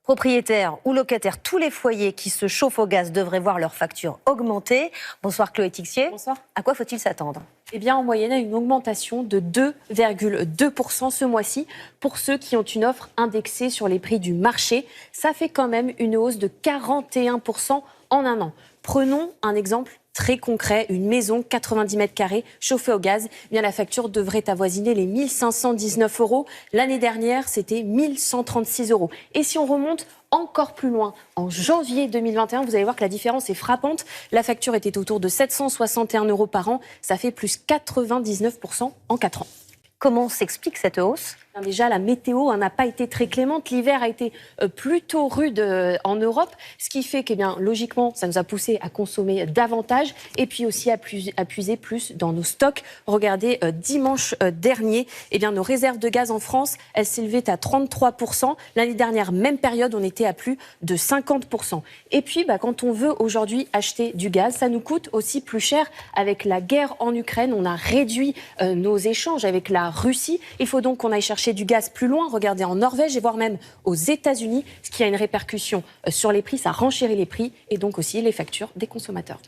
Propriétaires ou locataires, tous les foyers qui se chauffent au gaz devraient voir leur facture augmenter. Bonsoir Chloé Tixier. Bonsoir. À quoi faut-il s'attendre ? Eh bien, en moyenne, à une augmentation de 2,2% ce mois-ci pour ceux qui ont une offre indexée sur les prix du marché. Ça fait quand même une hausse de 41% en un an. Prenons un exemple très concret, une maison 90 mètres carrés chauffée au gaz. Eh bien, la facture devrait avoisiner les 1 519 €. L'année dernière, c'était 1 136 €. Et si on remonte encore plus loin, en janvier 2021, vous allez voir que la différence est frappante. La facture était autour de 761 € par an. Ça fait plus 99% en 4 ans. Comment s'explique cette hausse ? Déjà, la météo n'a pas été très clémente. L'hiver a été plutôt rude en Europe, ce qui fait que, logiquement, ça nous a poussé à consommer davantage et puis aussi à puiser plus dans nos stocks. Regardez, dimanche dernier, nos réserves de gaz en France, elles s'élevaient à 33%. L'année dernière, même période, on était à plus de 50%. Et puis, quand on veut aujourd'hui acheter du gaz, ça nous coûte aussi plus cher. Avec la guerre en Ukraine, on a réduit nos échanges avec la Russie. Il faut donc qu'on aille chercher du gaz plus loin, regardez en Norvège et voire même aux États-Unis, ce qui a une répercussion sur les prix, ça renchérit les prix et donc aussi les factures des consommateurs.